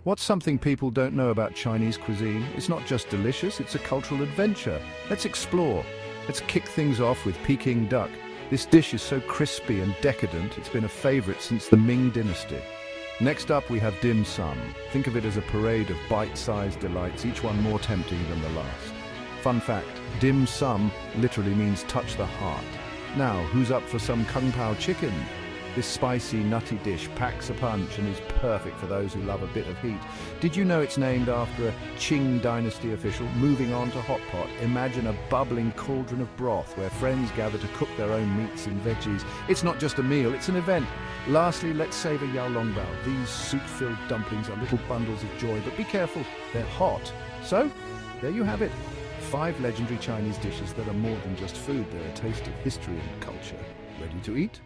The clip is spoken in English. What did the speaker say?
What's something people don't know about Chinese cuisine? It's not just delicious, it's a cultural adventure. Let's explore. Let's kick things off with Peking duck. This dish is so crispy and decadent, it's been a favorite since the Ming Dynasty. Next up, we have dim sum. Think of it as a parade of bite-sized delights, each one more tempting than the last. Fun fact, dim sum literally means touch the heart. Now, who's up for some Kung Pao chicken? This spicy, nutty dish packs a punch and is perfect for those who love a bit of heat. Did you know it's named after a Qing dynasty official? Moving on to hot pot, imagine a bubbling cauldron of broth where friends gather to cook their own meats and veggies. It's not just a meal, it's an event. Lastly, let's savor Yao Long Bao. These soup-filled dumplings are little bundles of joy, but be careful, they're hot. So, there you have it. 5 legendary Chinese dishes that are more than just food, they're a taste of history and culture. Ready to eat?